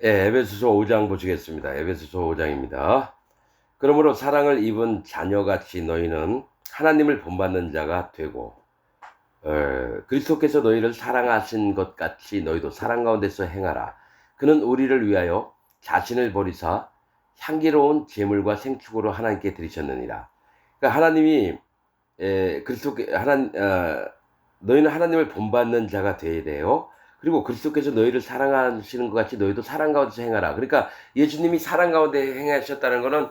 예, 에베소서 5장 보시겠습니다. 에베소서 5장입니다. 그러므로 사랑을 입은 자녀같이 너희는 하나님을 본받는 자가 되고 그리스도께서 너희를 사랑하신 것 같이 너희도 사랑 가운데서 행하라. 그는 우리를 위하여 자신을 버리사 향기로운 제물과 생축으로 하나님께 드리셨느니라. 그러니까 하나님이 그리스도께 너희는 하나님을 본받는 자가 되어야 돼요. 그리고 그리스도께서 너희를 사랑하시는 것 같이 너희도 사랑 가운데서 행하라. 그러니까 예수님이 사랑 가운데 행하셨다는 것은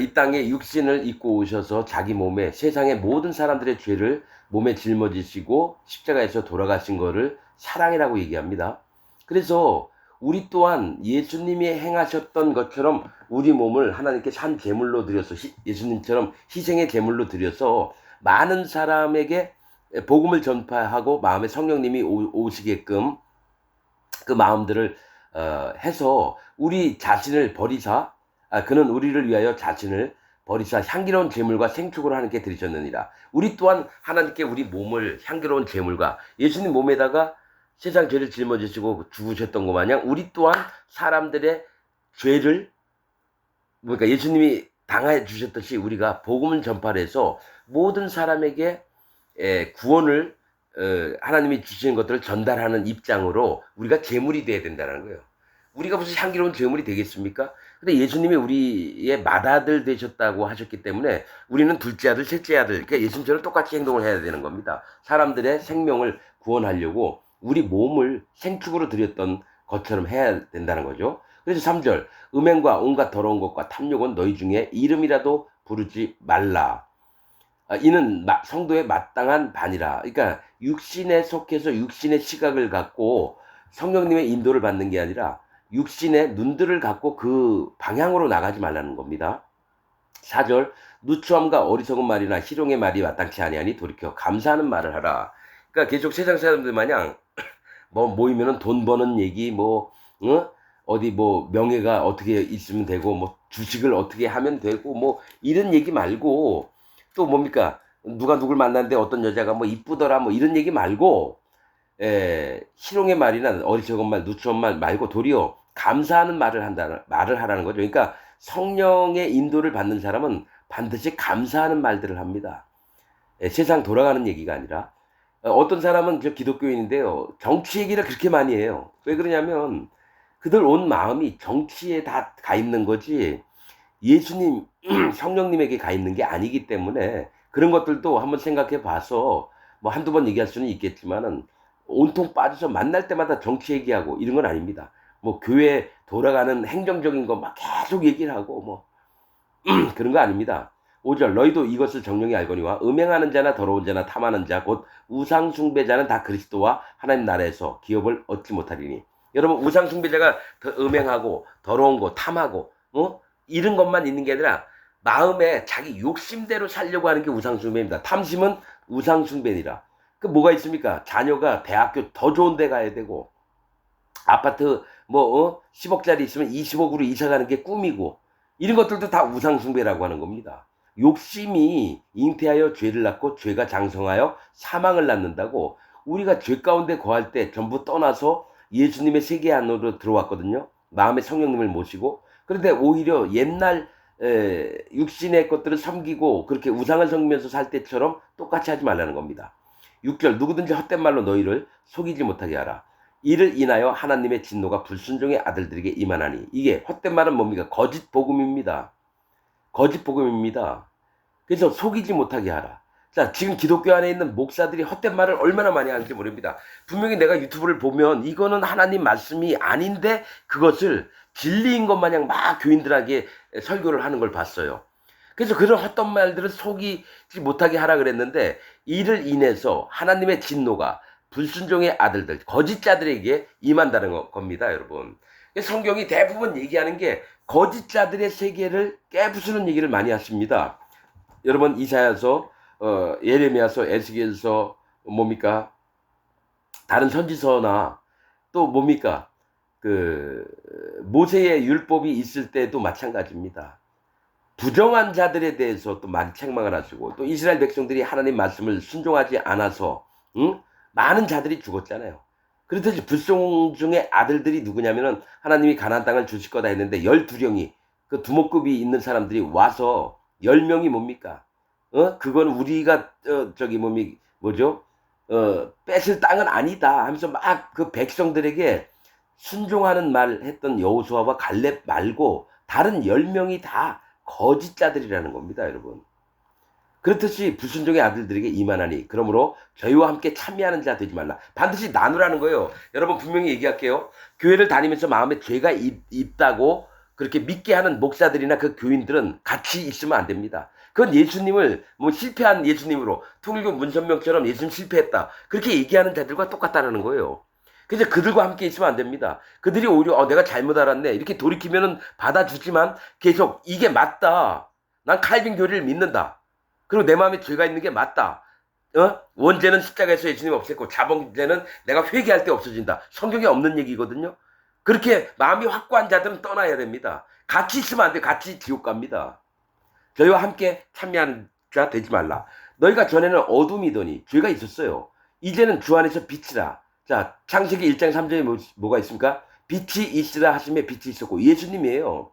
이 땅에 육신을 입고 오셔서 자기 몸에 세상의 모든 사람들의 죄를 몸에 짊어지시고 십자가에서 돌아가신 것을 사랑이라고 얘기합니다. 그래서 우리 또한 예수님이 행하셨던 것처럼 우리 몸을 하나님께 산 제물로 드려서 예수님처럼 희생의 제물로 드려서 많은 사람에게 복음을 전파하고 마음에 성령님이 오시게끔 그 마음들을 해서 우리 자신을 버리사 그는 우리를 위하여 자신을 버리사 향기로운 제물과 생축으로 하나님께 드리셨느니라. 우리 또한 하나님께 우리 몸을 향기로운 제물과 예수님 몸에다가 세상 죄를 짊어지시고 죽으셨던 것 마냥 우리 또한 사람들의 죄를 그러니까 예수님이 당해 주셨듯이 우리가 복음을 전파해서 모든 사람에게 구원을 하나님이 주시는 것들을 전달하는 입장으로 우리가 제물이 돼야 된다는 거예요. 우리가 무슨 향기로운 제물이 되겠습니까? 근데 예수님이 우리의 맏아들 되셨다고 하셨기 때문에 우리는 둘째 아들, 셋째 아들, 그러니까 예수님처럼 똑같이 행동을 해야 되는 겁니다. 사람들의 생명을 구원하려고 우리 몸을 생축으로 드렸던 것처럼 해야 된다는 거죠. 그래서 3절, 음행과 온갖 더러운 것과 탐욕은 너희 중에 이름이라도 부르지 말라. 이는 성도의 마땅한 반이라. 그러니까 육신에 속해서 육신의 시각을 갖고 성령님의 인도를 받는 게 아니라 육신의 눈들을 갖고 그 방향으로 나가지 말라는 겁니다. 4절, 누추함과 어리석은 말이나 희롱의 말이 마땅치 아니하니 돌이켜 감사하는 말을 하라. 그러니까 계속 세상 사람들 마냥 뭐 모이면은 돈 버는 얘기 어디 뭐 명예가 어떻게 있으면 되고 뭐 주식을 어떻게 하면 되고 뭐 이런 얘기 말고 또 뭡니까 누가 누굴 만났는데 어떤 여자가 뭐 이쁘더라 뭐 이런 얘기 말고 희롱의 말이나 어리석은 말 누추한 말 말고 도리어 감사하는 말을 하라는 거죠. 그러니까 성령의 인도를 받는 사람은 반드시 감사하는 말들을 합니다. 세상 돌아가는 얘기가 아니라 어떤 사람은 저 기독교인인데요. 정치 얘기를 그렇게 많이 해요. 왜 그러냐면 그들 온 마음이 정치에 다 가 있는 거지 예수님, 성령님에게 가 있는 게 아니기 때문에 그런 것들도 한번 생각해 봐서 뭐 한두 번 얘기할 수는 있겠지만은 온통 빠져서 만날 때마다 정치 얘기하고 이런 건 아닙니다. 뭐 교회 돌아가는 행정적인 거 막 계속 얘기를 하고 뭐 그런 거 아닙니다. 5절 너희도 이것을 정령히 알거니와 음행하는 자나 더러운 자나 탐하는 자 곧 우상 숭배자는 다 그리스도와 하나님 나라에서 기업을 얻지 못하리니. 여러분 우상 숭배자가 음행하고 더러운 거 탐하고 이런 것만 있는 게 아니라 마음에 자기 욕심대로 살려고 하는 게 우상 숭배입니다. 탐심은 우상 숭배니라. 그 뭐가 있습니까? 자녀가 대학교 더 좋은 데 가야 되고 아파트 10억짜리 있으면 20억으로 이사 가는 게 꿈이고 이런 것들도 다 우상숭배라고 하는 겁니다. 욕심이 잉태하여 죄를 낳고 죄가 장성하여 사망을 낳는다고 우리가 죄 가운데 거할 때 전부 떠나서 예수님의 세계 안으로 들어왔거든요. 마음의 성령님을 모시고 그런데 오히려 옛날 육신의 것들을 섬기고 그렇게 우상을 섬기면서 살 때처럼 똑같이 하지 말라는 겁니다. 6절 누구든지 헛된 말로 너희를 속이지 못하게 하라. 이를 인하여 하나님의 진노가 불순종의 아들들에게 임하나니. 이게 헛된 말은 뭡니까? 거짓 복음입니다. 거짓 복음입니다. 그래서 속이지 못하게 하라. 자, 지금 기독교 안에 있는 목사들이 헛된 말을 얼마나 많이 하는지 모릅니다. 분명히 내가 유튜브를 보면 이거는 하나님 말씀이 아닌데 그것을 진리인 것 마냥 막 교인들에게 설교를 하는 걸 봤어요. 그래서 그런 헛된 말들을 속이지 못하게 하라 그랬는데 이를 인해서 하나님의 진노가 불순종의 아들들, 거짓자들에게 임한다는 겁니다, 여러분. 성경이 대부분 얘기하는 게 거짓자들의 세계를 깨부수는 얘기를 많이 하십니다. 여러분 이사야서, 예레미야서, 에스겔서 뭡니까? 다른 선지서나 또 뭡니까? 그 모세의 율법이 있을 때도 마찬가지입니다. 부정한 자들에 대해서 또 많이 책망을 하시고 또 이스라엘 백성들이 하나님 말씀을 순종하지 않아서 많은 자들이 죽었잖아요. 그렇듯이 불송중의 아들들이 누구냐면은 하나님이 가나안 땅을 주실 거다 했는데 12명이 그 두목급이 있는 사람들이 와서 10명이 뭡니까? 그건 우리가 저기 뭐죠? 뺏을 땅은 아니다 하면서 막 그 백성들에게 순종하는 말 했던 여호수아와 갈렙 말고 다른 10명이 다 거짓자들이라는 겁니다, 여러분. 그렇듯이 불순종의 아들들에게 임하나니 그러므로 저희와 함께 참여하는 자 되지 말라. 반드시 나누라는 거예요. 여러분 분명히 얘기할게요. 교회를 다니면서 마음에 죄가 있다고 그렇게 믿게 하는 목사들이나 그 교인들은 같이 있으면 안 됩니다. 그건 예수님을 실패한 예수님으로 통일교 문선명처럼 예수님 실패했다 그렇게 얘기하는 자들과 똑같다는 거예요. 그래서 그들과 함께 있으면 안 됩니다. 그들이 오히려 내가 잘못 알았네 이렇게 돌이키면은 받아주지만 계속 이게 맞다. 난 칼빈 교리를 믿는다. 그리고 내 마음에 죄가 있는 게 맞다. 원죄는 십자가에서 예수님 없앴고 자범죄는 내가 회개할 때 없어진다. 성경에 없는 얘기거든요. 그렇게 마음이 확고한 자들은 떠나야 됩니다. 같이 있으면 안 돼. 같이 지옥 갑니다. 저희와 함께 참여하는 자 되지 말라. 너희가 전에는 어둠이더니 죄가 있었어요. 이제는 주 안에서 빛이라. 자, 창세기 1장 3절에 뭐가 있습니까? 빛이 있으라 하심에 빛이 있었고 예수님이에요.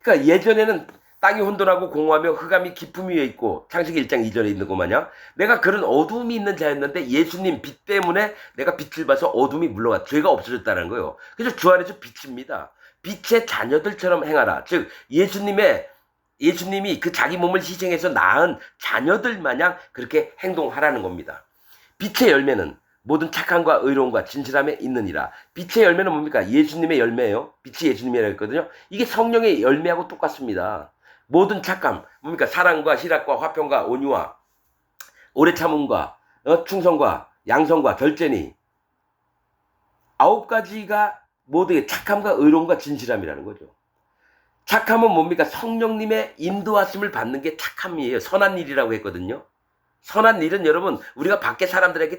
그러니까 예전에는 땅이 혼돈하고 공허하며 흑암이 깊음 위에 있고 창세기 1장 2절에 있는 것 마냥 내가 그런 어둠이 있는 자였는데 예수님 빛 때문에 내가 빛을 봐서 어둠이 물러가 죄가 없어졌다는 거예요. 그래서 주 안에서 빛입니다. 빛의 자녀들처럼 행하라. 즉 예수님이 그 자기 몸을 희생해서 낳은 자녀들 마냥 그렇게 행동하라는 겁니다. 빛의 열매는 모든 착함과 의로움과 진실함에 있느니라. 빛의 열매는 뭡니까? 예수님의 열매예요. 빛이 예수님이라고 했거든요. 이게 성령의 열매하고 똑같습니다. 모든 착함, 뭡니까? 사랑과 희락과 화평과 온유와 오래 참음과 충성과 양성과 절제니 9가지가 모두 착함과 의로움과 진실함이라는 거죠. 착함은 뭡니까? 성령님의 인도하심을 받는 게 착함이에요. 선한 일이라고 했거든요. 선한 일은 여러분 우리가 밖에 사람들에게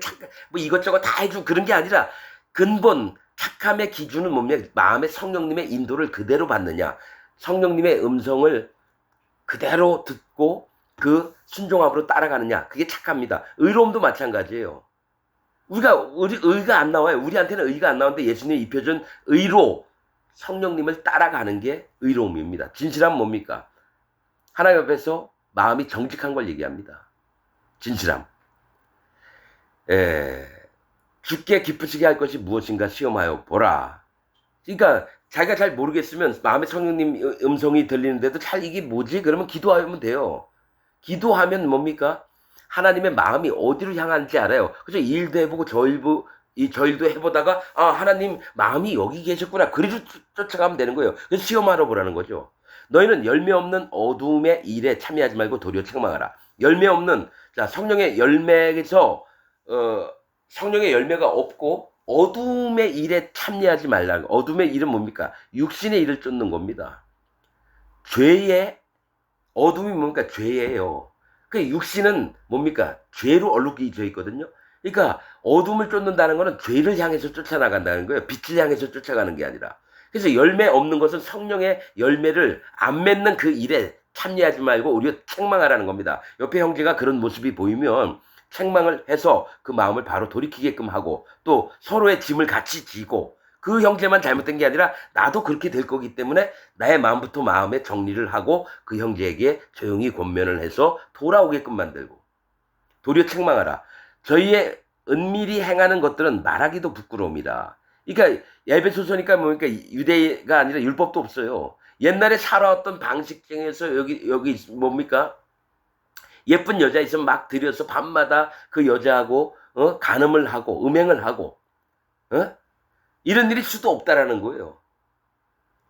이것저것 다 해주고 그런 게 아니라 근본 착함의 기준은 뭡니까? 마음의 성령님의 인도를 그대로 받느냐. 성령님의 음성을 그대로 듣고 그 순종함으로 따라가느냐. 그게 착합니다. 의로움도 마찬가지예요. 우리 의가 안 나와요. 우리한테는 의가 안 나오는데 예수님이 입혀준 의로 성령님을 따라가는 게 의로움입니다. 진실함은 뭡니까? 하나님 앞에서 마음이 정직한 걸 얘기합니다. 진실함. 주께 기쁘시게 할 것이 무엇인가 시험하여 보라. 그러니까 자기가 잘 모르겠으면 마음의 성령님 음성이 들리는데도 잘 이게 뭐지? 그러면 기도하면 돼요. 기도하면 뭡니까? 하나님의 마음이 어디로 향하는지 알아요. 그래서 이 일도 해보고 저 일도 해보다가 하나님 마음이 여기 계셨구나. 그래서 쫓아가면 되는 거예요. 그래서 시험하러 보라는 거죠. 너희는 열매 없는 어둠의 일에 참여하지 말고 도리어 책망하라. 열매 없는 성령의 열매에서 성령의 열매가 없고 어둠의 일에 참여하지 말라는 거. 어둠의 일은 뭡니까? 육신의 일을 쫓는 겁니다. 어둠이 뭡니까? 죄예요. 그 육신은 뭡니까? 죄로 얼룩이 져 있거든요. 그러니까 어둠을 쫓는다는 거는 죄를 향해서 쫓아나간다는 거예요. 빛을 향해서 쫓아가는 게 아니라. 그래서 열매 없는 것은 성령의 열매를 안 맺는 그 일에 참여하지 말고 오히려 책망하라는 겁니다. 옆에 형제가 그런 모습이 보이면 책망을 해서 그 마음을 바로 돌이키게끔 하고 또 서로의 짐을 같이 지고 그 형제만 잘못된 게 아니라 나도 그렇게 될 거기 때문에 나의 마음부터 마음의 정리를 하고 그 형제에게 조용히 권면을 해서 돌아오게끔 만들고 도리어 책망하라. 저희의 은밀히 행하는 것들은 말하기도 부끄러움이다. 그러니까 에베소서니까 뭡니까? 유대가 아니라 율법도 없어요. 옛날에 살아왔던 방식 중에서 여기 뭡니까? 예쁜 여자 있으면 막 들여서 밤마다 그 여자하고 간음을 하고 음행을 하고 이런 일이 수도 없다라는 거예요.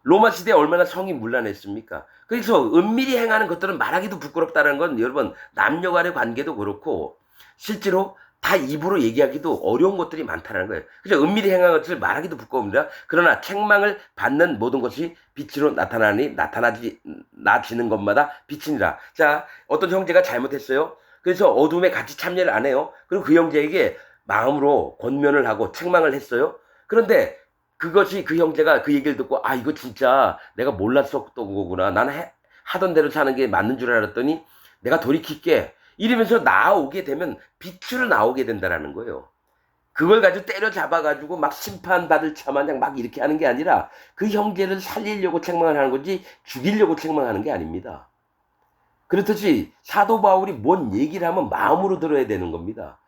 로마 시대에 얼마나 성이 문란했습니까? 그래서 은밀히 행하는 것들은 말하기도 부끄럽다는 건 여러분 남녀 간의 관계도 그렇고 실제로 다 입으로 얘기하기도 어려운 것들이 많다는 거예요. 그래서 은밀히 행하는 것을 말하기도 부끄럽니다. 그러나 책망을 받는 모든 것이 빛으로 나타나지는 것마다 빛이니라. 자, 어떤 형제가 잘못했어요. 그래서 어둠에 같이 참여를 안 해요. 그리고 그 형제에게 마음으로 권면을 하고 책망을 했어요. 그런데 그것이 그 형제가 그 얘기를 듣고 이거 진짜 내가 몰랐었던 거구나. 나는 하던 대로 사는 게 맞는 줄 알았더니 내가 돌이킬게. 이러면서 나오게 되면 빛으로 나오게 된다라는 거예요. 그걸 가지고 때려잡아가지고 막 심판받을 차마냥 막 이렇게 하는 게 아니라 그 형제를 살리려고 책망을 하는 거지 죽이려고 책망하는 게 아닙니다. 그렇듯이 사도 바울이 뭔 얘기를 하면 마음으로 들어야 되는 겁니다.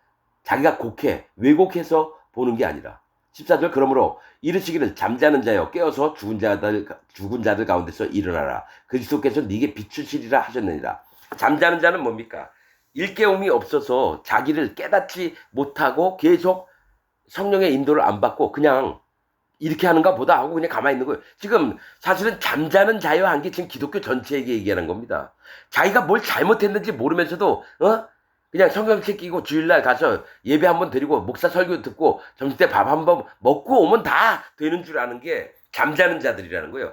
자기가 곡해, 왜곡해서 보는 게 아니라. 14절 그러므로 이르시기를 잠자는 자여 깨어서 죽은 자들 가운데서 일어나라. 그리스도께서 네게 비추시리라 하셨느니라. 잠자는 자는 뭡니까? 일깨움이 없어서 자기를 깨닫지 못하고 계속 성령의 인도를 안 받고 그냥 이렇게 하는가 보다 하고 그냥 가만히 있는 거예요. 지금 사실은 잠자는 자여 한 게 지금 기독교 전체에게 얘기하는 겁니다. 자기가 뭘 잘못했는지 모르면서도 그냥 성경책 끼고 주일날 가서 예배 한번 드리고 목사 설교 듣고 점심때 밥 한번 먹고 오면 다 되는 줄 아는 게 잠자는 자들이라는 거예요.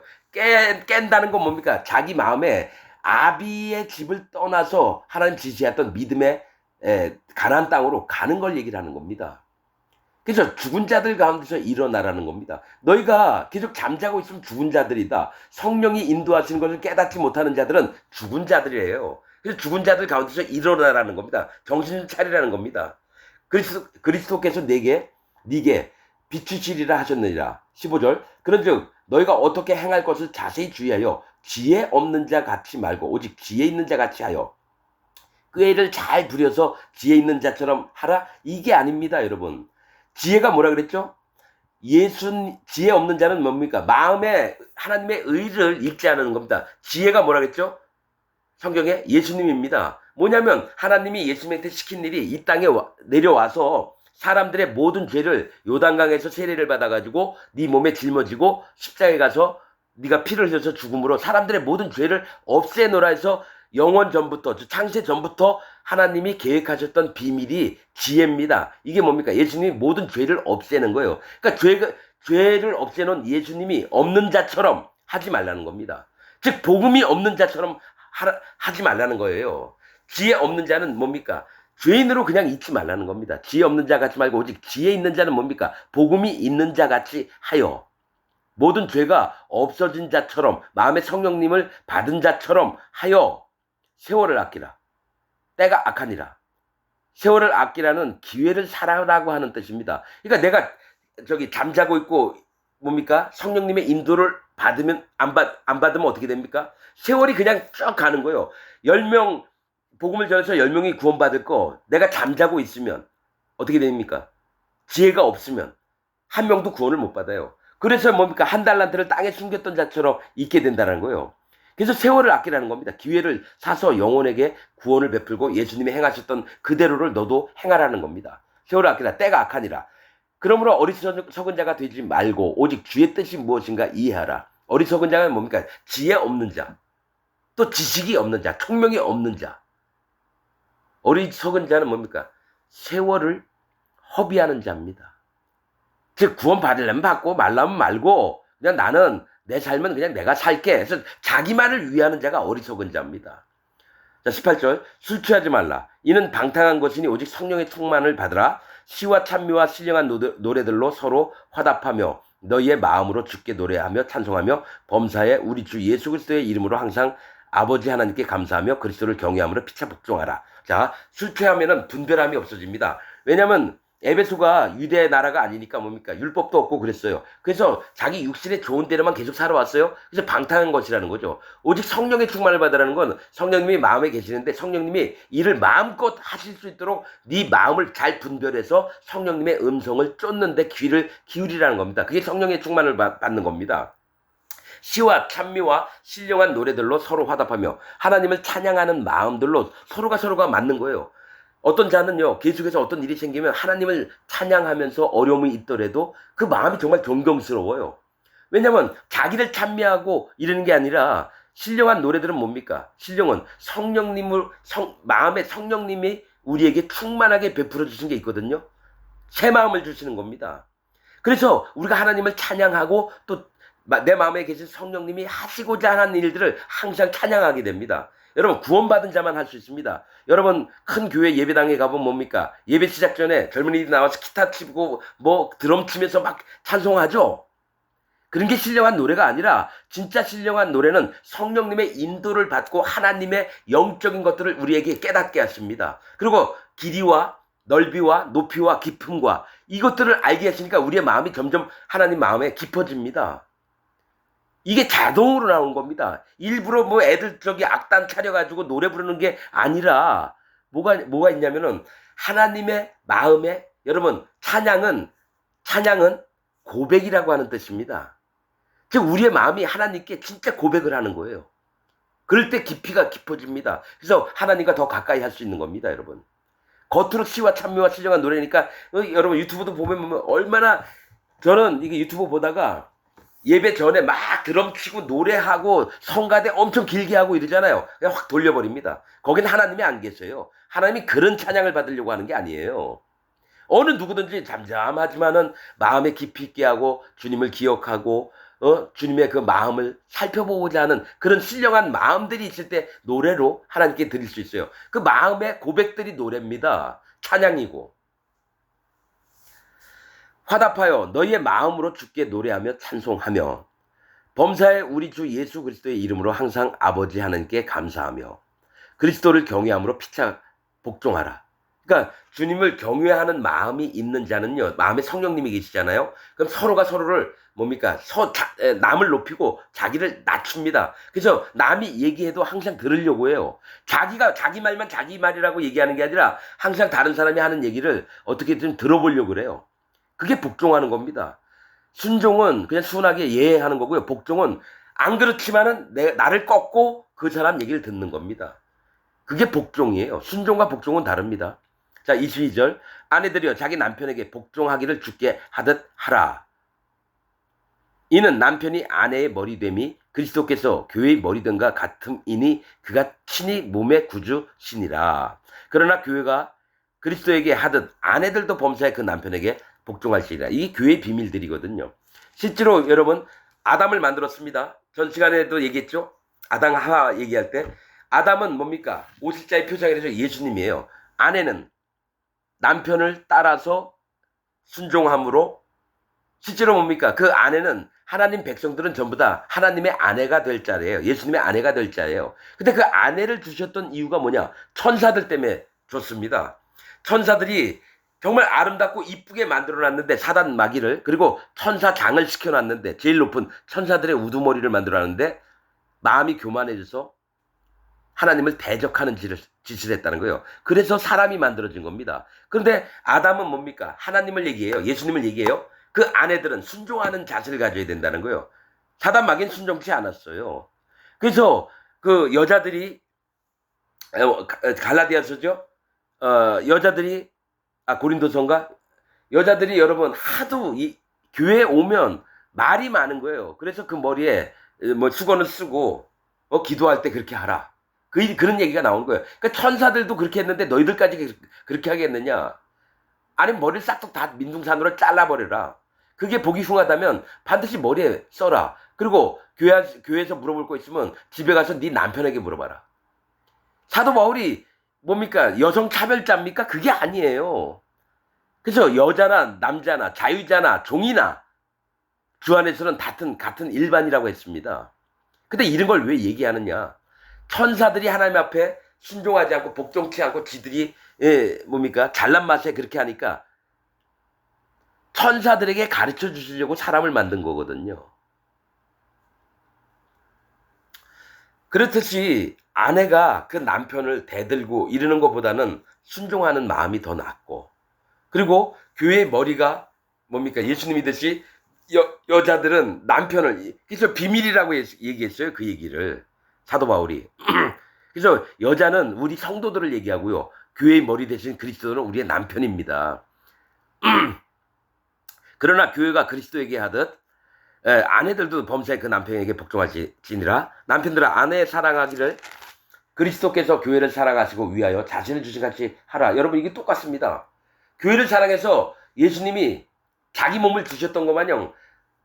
깬다는 건 뭡니까? 자기 마음에 아비의 집을 떠나서 하나님 지시했던 믿음의 가나안 땅으로 가는 걸 얘기를 하는 겁니다. 그래서 죽은 자들 가운데서 일어나라는 겁니다. 너희가 계속 잠자고 있으면 죽은 자들이다. 성령이 인도하시는 것을 깨닫지 못하는 자들은 죽은 자들이에요. 그래서 죽은 자들 가운데서 일어나라는 겁니다. 정신 차리라는 겁니다. 그리스도께서 네게 비추시리라 하셨느니라. 15절 그런즉 너희가 어떻게 행할 것을 자세히 주의하여 지혜 없는 자 같이 말고 오직 지혜 있는 자 같이 하여 꾀를 잘 부려서 지혜 있는 자처럼 하라. 이게 아닙니다, 여러분. 지혜가 뭐라 그랬죠? 지혜 없는 자는 뭡니까? 마음에 하나님의 의를 읽지 않는 겁니다. 지혜가 뭐라 그랬죠? 성경에 예수님입니다. 뭐냐면 하나님이 예수님한테 시킨 일이 이 땅에 내려와서 사람들의 모든 죄를 요단강에서 세례를 받아가지고 네 몸에 짊어지고 십자가에 가서 네가 피를 흘려서 죽음으로 사람들의 모든 죄를 없애노라 해서 영원 전부터 창세 전부터 하나님이 계획하셨던 비밀이 지혜입니다. 이게 뭡니까? 예수님이 모든 죄를 없애는 거예요. 그러니까 죄를 없애는 예수님이 없는 자처럼 하지 말라는 겁니다. 즉 복음이 없는 자처럼 하지 말라는 거예요. 지혜 없는 자는 뭡니까? 죄인으로 그냥 있지 말라는 겁니다. 지혜 없는 자 같이 말고 오직 지혜 있는 자는 뭡니까? 복음이 있는 자 같이 하여 모든 죄가 없어진 자처럼 마음의 성령님을 받은 자처럼 하여 세월을 아끼라. 때가 악하니라. 세월을 아끼라는 기회를 살아라고 하는 뜻입니다. 그러니까 내가 잠자고 있고 뭡니까? 성령님의 인도를 받으면 안 받으면 어떻게 됩니까? 세월이 그냥 쭉 가는 거예요. 10명 복음을 전해서 10명이 구원받을 거 내가 잠자고 있으면 어떻게 됩니까? 지혜가 없으면 한 명도 구원을 못 받아요. 그래서 뭡니까? 한 달란트를 땅에 숨겼던 자처럼 있게 된다는 거예요. 그래서 세월을 아끼라는 겁니다. 기회를 사서 영혼에게 구원을 베풀고 예수님이 행하셨던 그대로를 너도 행하라는 겁니다. 세월을 아끼라. 때가 악하니라. 그러므로 어리석은 자가 되지 말고 오직 주의 뜻이 무엇인가 이해하라. 어리석은 자가 뭡니까? 지혜 없는 자, 또 지식이 없는 자, 총명이 없는 자. 어리석은 자는 뭡니까? 세월을 허비하는 자입니다. 즉 구원 받으려면 받고 말라면 말고 그냥 나는 내 삶은 그냥 내가 살게 해서 자기만을 위하는 자가 어리석은 자입니다. 자 18절 술 취하지 말라. 이는 방탕한 것이니 오직 성령의 충만을 받으라. 시와 찬미와 신령한 노래들로 서로 화답하며 너희의 마음으로 주께 노래하며 찬송하며 범사에 우리 주 예수 그리스도의 이름으로 항상 아버지 하나님께 감사하며 그리스도를 경외함으로 피차 복종하라. 자, 술 취하면은 분별함이 없어집니다. 왜냐면 에베소가 유대 나라가 아니니까 뭡니까? 율법도 없고 그랬어요. 그래서 자기 육신의 좋은 대로만 계속 살아왔어요. 그래서 방탕한 것이라는 거죠. 오직 성령의 충만을 받으라는 건 성령님이 마음에 계시는데 성령님이 이를 마음껏 하실 수 있도록 네 마음을 잘 분별해서 성령님의 음성을 쫓는데 귀를 기울이라는 겁니다. 그게 성령의 충만을 받는 겁니다. 시와 찬미와 신령한 노래들로 서로 화답하며 하나님을 찬양하는 마음들로 서로가 맞는 거예요. 어떤 자는요, 계속해서 어떤 일이 생기면 하나님을 찬양하면서 어려움이 있더라도 그 마음이 정말 존경스러워요. 왜냐면 자기를 찬미하고 이러는 게 아니라 신령한 노래들은 뭡니까? 신령은 마음에 성령님이 우리에게 충만하게 베풀어 주신 게 있거든요. 새 마음을 주시는 겁니다. 그래서 우리가 하나님을 찬양하고 또 내 마음에 계신 성령님이 하시고자 하는 일들을 항상 찬양하게 됩니다. 여러분 구원받은 자만 할 수 있습니다. 여러분 큰 교회 예배당에 가보면 뭡니까? 예배 시작 전에 젊은이들이 나와서 기타 치고 뭐 드럼 치면서 막 찬송하죠. 그런 게 신령한 노래가 아니라 진짜 신령한 노래는 성령님의 인도를 받고 하나님의 영적인 것들을 우리에게 깨닫게 하십니다. 그리고 길이와 넓이와 높이와 깊음과 이것들을 알게 했으니까 우리의 마음이 점점 하나님 마음에 깊어집니다. 이게 자동으로 나오는 겁니다. 일부러 뭐 애들 저기 악단 차려가지고 노래 부르는 게 아니라 뭐가 있냐면은 하나님의 마음에 여러분 찬양은 고백이라고 하는 뜻입니다. 즉 우리의 마음이 하나님께 진짜 고백을 하는 거예요. 그럴 때 깊이가 깊어집니다. 그래서 하나님과 더 가까이 할 수 있는 겁니다, 여러분. 겉으로 시와 찬미와 신령한 노래니까 여러분 유튜브도 보면 얼마나 저는 이게 유튜브 보다가 예배 전에 막 드럼 치고 노래하고 성가대 엄청 길게 하고 이러잖아요. 그냥 확 돌려버립니다. 거기는 하나님이 안 계세요. 하나님이 그런 찬양을 받으려고 하는 게 아니에요. 어느 누구든지 잠잠하지만은 마음에 깊이 있게 하고 주님을 기억하고 주님의 그 마음을 살펴보고자 하는 그런 신령한 마음들이 있을 때 노래로 하나님께 드릴 수 있어요. 그 마음의 고백들이 노래입니다. 찬양이고. 화답하여 너희의 마음으로 주께 노래하며 찬송하며 범사에 우리 주 예수 그리스도의 이름으로 항상 아버지 하나님께 감사하며 그리스도를 경외함으로 피차 복종하라. 그러니까 주님을 경외하는 마음이 있는 자는요, 마음에 성령님이 계시잖아요. 그럼 서로가 서로를 남을 높이고 자기를 낮춥니다. 그래서 남이 얘기해도 항상 들으려고 해요. 자기 말만 자기 말이라고 얘기하는 게 아니라 항상 다른 사람이 하는 얘기를 어떻게든 들어보려고 그래요. 그게 복종하는 겁니다. 순종은 그냥 순하게 예하는 거고요. 복종은 안 그렇지만은 나를 꺾고 그 사람 얘기를 듣는 겁니다. 그게 복종이에요. 순종과 복종은 다릅니다. 자, 22절. 아내들이여 자기 남편에게 복종하기를 주께 하듯 하라. 이는 남편이 아내의 머리됨이 그리스도께서 교회의 머리됨과 같음이니 그가 친히 몸의 구주시니라. 그러나 교회가 그리스도에게 하듯 아내들도 범사에 그 남편에게 복종할지니라. 이게 교회의 비밀들이거든요. 실제로 여러분 아담을 만들었습니다. 전 시간에도 얘기했죠. 아담 하와 얘기할 때 아담은 뭡니까? 오실자의 표상이라서 예수님이에요. 아내는 남편을 따라서 순종함으로 실제로 뭡니까? 그 아내는 하나님 백성들은 전부 다 하나님의 아내가 될 자예요. 예수님의 아내가 될 자예요. 근데 그 아내를 주셨던 이유가 뭐냐? 천사들 때문에 줬습니다. 천사들이 정말 아름답고 이쁘게 만들어놨는데 사단 마귀를 그리고 천사장을 시켜놨는데 제일 높은 천사들의 우두머리를 만들어놨는데 마음이 교만해져서 하나님을 대적하는 짓을 했다는 거예요. 그래서 사람이 만들어진 겁니다. 그런데 아담은 뭡니까? 하나님을 얘기해요. 예수님을 얘기해요. 그 아내들은 순종하는 자세를 가져야 된다는 거예요. 사단 마귀는 순종치 않았어요. 그래서 그 여자들이 갈라디아서죠. 여자들이 고린도서인가? 여자들이 여러분 하도 이 교회에 오면 말이 많은 거예요. 그래서 그 머리에 뭐 수건을 쓰고 기도할 때 그렇게 하라. 그런 얘기가 나온 거예요. 그러니까 천사들도 그렇게 했는데 너희들까지 그렇게 하겠느냐? 아니 머리를 싹둑 다 민둥산으로 잘라버려라. 그게 보기 흉하다면 반드시 머리에 써라. 그리고 교회에서 물어볼 거 있으면 집에 가서 네 남편에게 물어봐라. 사도 바울이 뭡니까? 여성 차별자입니까? 그게 아니에요. 그래서 여자나 남자나 자유자나 종이나 주 안에서는 같은 일반이라고 했습니다. 근데 이런 걸 왜 얘기하느냐? 천사들이 하나님 앞에 순종하지 않고 복종치 않고 지들이 잘난 맛에 그렇게 하니까 천사들에게 가르쳐 주시려고 사람을 만든 거거든요. 그렇듯이 아내가 그 남편을 대들고 이러는 것보다는 순종하는 마음이 더 낫고, 그리고 교회의 머리가 예수님이듯이 여자들은 남편을, 그래서 비밀이라고 얘기했어요. 그 얘기를 사도 바울이. 그래서 여자는 우리 성도들을 얘기하고요. 교회의 머리 대신 그리스도는 우리의 남편입니다. 그러나 교회가 그리스도에게 하듯 아내들도 범사에 그 남편에게 복종할지니라. 남편들은 아내 사랑하기를 그리스도께서 교회를 사랑하시고 위하여 자신을 주신 같이 하라. 여러분 이게 똑같습니다. 교회를 사랑해서 예수님이 자기 몸을 주셨던 것 마냥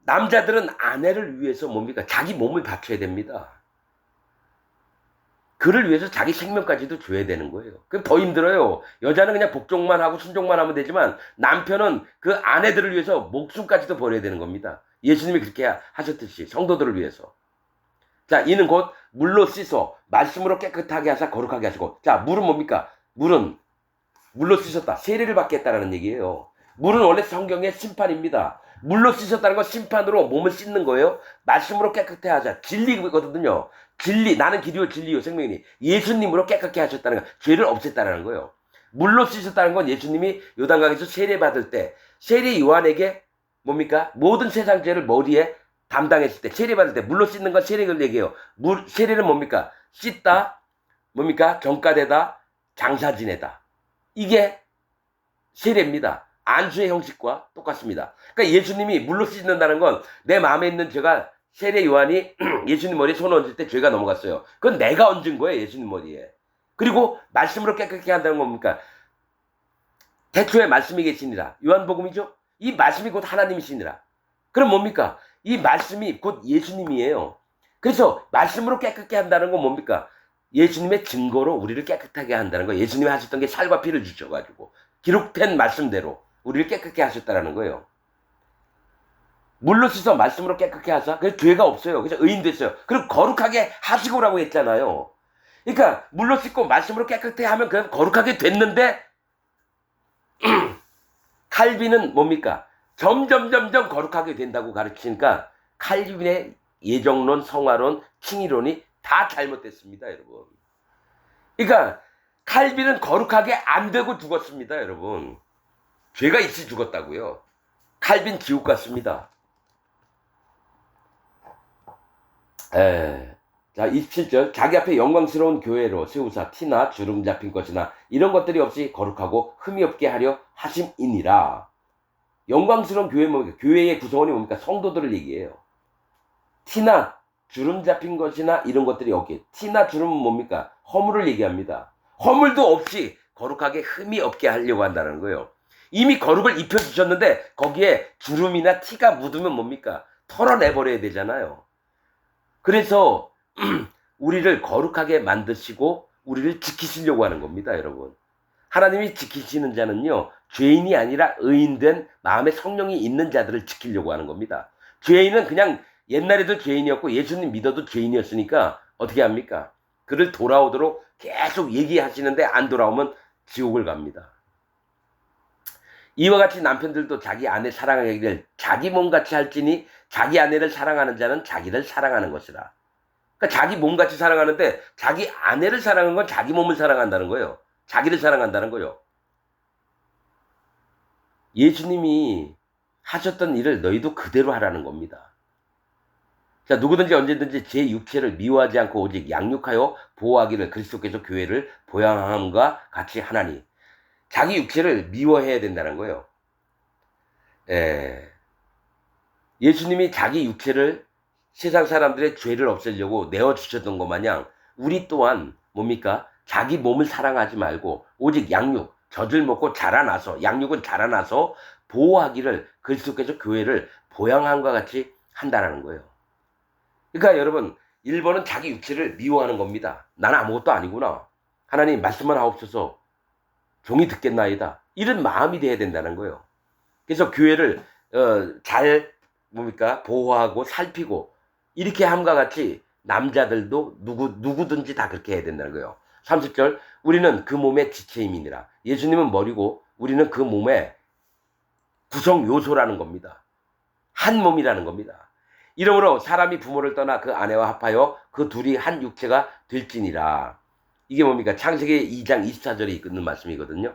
남자들은 아내를 위해서 자기 몸을 바쳐야 됩니다. 그를 위해서 자기 생명까지도 줘야 되는 거예요. 그럼 더 힘들어요. 여자는 그냥 복종만 하고 순종만 하면 되지만 남편은 그 아내들을 위해서 목숨까지도 버려야 되는 겁니다. 예수님이 그렇게 하셨듯이 성도들을 위해서. 자, 이는 곧 물로 씻어 말씀으로 깨끗하게 하사 거룩하게 하시고. 자, 물은 뭡니까? 물은 물로 씻었다. 세례를 받게 했다라는 얘기예요. 물은 원래 성경의 심판입니다. 물로 씻었다는 건 심판으로 몸을 씻는 거예요. 말씀으로 깨끗해 하자. 진리거든요. 진리, 나는 길이요 진리요 생명이니 예수님으로 깨끗게 하셨다는 거, 죄를 없앴다는 거예요. 물로 씻었다는 건 예수님이 요단강에서 세례받을 때 세례 요한에게 뭡니까? 모든 세상 죄를 머리에 담당했을 때, 세례받을 때 물로 씻는 건 세례를 얘기해요. 세례는 뭡니까? 씻다, 뭡니까? 정가되다, 장사 지내다. 이게 세례입니다. 안수의 형식과 똑같습니다. 그러니까 예수님이 물로 씻는다는 건 내 마음에 있는 죄가, 세례 요한이 예수님 머리에 손을 얹을 때 죄가 넘어갔어요. 그건 내가 얹은 거예요, 예수님 머리에. 그리고 말씀으로 깨끗게 한다는 건 뭡니까? 태초에 말씀이 계시니라. 요한복음이죠? 이 말씀이 곧 하나님이시니라. 그럼 뭡니까? 이 말씀이 곧 예수님이에요. 그래서 말씀으로 깨끗게 한다는 건 뭡니까? 예수님의 증거로 우리를 깨끗하게 한다는 거예요. 예수님이 하셨던 게 살과 피를 주셔가지고 기록된 말씀대로 우리를 깨끗게 하셨다는 거예요. 물로 씻어 말씀으로 깨끗게 하사. 그래서 죄가 없어요. 그래서 의인 됐어요. 그리고 거룩하게 하시고라고 했잖아요. 그러니까 물로 씻고 말씀으로 깨끗해 하면 그냥 거룩하게 됐는데 칼빈은 뭡니까? 점점 거룩하게 된다고 가르치니까 칼빈의 예정론, 성화론, 칭의론이 다 잘못됐습니다, 여러분. 그러니까 칼빈은 거룩하게 안 되고 죽었습니다, 여러분. 죄가 있이 죽었다고요. 칼빈 지옥 갔습니다. 자, 27절. 자기 앞에 영광스러운 교회로 세우사 티나 주름 잡힌 것이나 이런 것들이 없이 거룩하고 흠이 없게 하려 하심이니라. 영광스러운 교회 뭡니까? 교회의 구성원이 뭡니까? 성도들을 얘기해요. 티나 주름 잡힌 것이나 이런 것들이 없게. 티나 주름은 뭡니까? 허물을 얘기합니다. 허물도 없이 거룩하게 흠이 없게 하려고 한다는 거예요. 이미 거룩을 입혀주셨는데 거기에 주름이나 티가 묻으면 뭡니까? 털어내버려야 되잖아요. 그래서 우리를 거룩하게 만드시고 우리를 지키시려고 하는 겁니다, 여러분. 하나님이 지키시는 자는요, 죄인이 아니라 의인된 마음에 성령이 있는 자들을 지키려고 하는 겁니다. 죄인은 그냥 옛날에도 죄인이었고 예수님 믿어도 죄인이었으니까 어떻게 합니까? 그를 돌아오도록 계속 얘기하시는데 안 돌아오면 지옥을 갑니다. 이와 같이 남편들도 자기 아내 사랑하기를 자기 몸같이 할지니 자기 아내를 사랑하는 자는 자기를 사랑하는 것이라. 그러니까 자기 몸같이 사랑하는데 자기 아내를 사랑하는 건 자기 몸을 사랑한다는 거예요. 자기를 사랑한다는 거예요. 예수님이 하셨던 일을 너희도 그대로 하라는 겁니다. 자, 누구든지 언제든지 제 육체를 미워하지 않고 오직 양육하여 보호하기를 그리스도께서 교회를 보양함과 같이 하나니. 자기 육체를 미워해야 된다는 거예요. 예수님이 자기 육체를 세상 사람들의 죄를 없애려고 내어주셨던 것 마냥 우리 또한 뭡니까? 자기 몸을 사랑하지 말고 오직 양육, 젖을 먹고 자라나서, 양육은 자라나서 보호하기를 그리스도께서 교회를 보양함과 같이 한다는 거예요. 그러니까 여러분, 1번은 자기 육체를 미워하는 겁니다. 나는 아무것도 아니구나. 하나님 말씀만 하옵소서. 종이 듣겠나이다. 이런 마음이 돼야 된다는 거예요. 그래서 교회를 잘 뭡니까? 보호하고 살피고 이렇게 함과 같이 남자들도 누구든지 다 그렇게 해야 된다는 거예요. 30절. 우리는 그 몸의 지체임이니라. 예수님은 머리고 우리는 그 몸의 구성 요소라는 겁니다. 한 몸이라는 겁니다. 이러므로 사람이 부모를 떠나 그 아내와 합하여 그 둘이 한 육체가 될지니라. 이게 뭡니까? 창세기 2장 24절에 있는 말씀이거든요.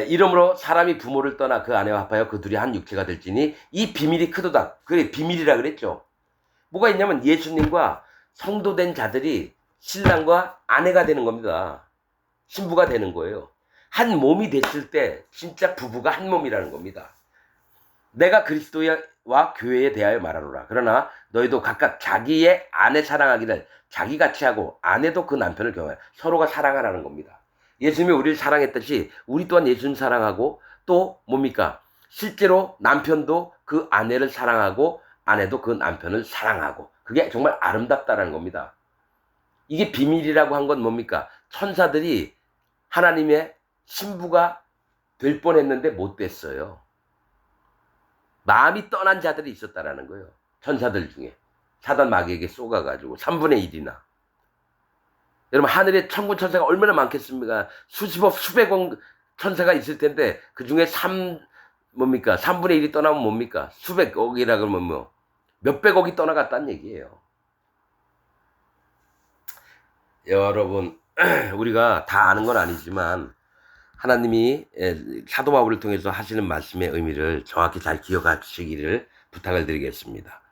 이러므로 사람이 부모를 떠나 그 아내와 합하여 그 둘이 한 육체가 될지니 이 비밀이 크도다. 그래, 비밀이라 그랬죠. 뭐가 있냐면 예수님과 성도된 자들이 신랑과 아내가 되는 겁니다. 신부가 되는 거예요. 한 몸이 됐을 때 진짜 부부가 한 몸이라는 겁니다. 내가 그리스도와 교회에 대하여 말하노라. 그러나 너희도 각각 자기의 아내 사랑하기를 자기같이 하고 아내도 그 남편을 경외하여 서로가 사랑하라는 겁니다. 예수님이 우리를 사랑했듯이 우리 또한 예수님 사랑하고 또 뭡니까? 실제로 남편도 그 아내를 사랑하고 아내도 그 남편을 사랑하고 그게 정말 아름답다는 겁니다. 이게 비밀이라고 한 건 뭡니까? 천사들이 하나님의 신부가 될 뻔했는데 못 됐어요. 마음이 떠난 자들이 있었다라는 거예요. 천사들 중에. 사단 마귀에게 쏘가가지고 3분의 1이나. 여러분 하늘에 천군 천사가 얼마나 많겠습니까? 수십억 수백억 천사가 있을 텐데 그 중에 뭡니까? 3분의 1이 떠나면 뭡니까? 수백억이라 그러면 뭐 몇백억이 떠나갔다는 얘기예요. 여러분, 우리가 다 아는 건 아니지만 하나님이 사도 바울을 통해서 하시는 말씀의 의미를 정확히 잘 기억하시기를 부탁을 드리겠습니다.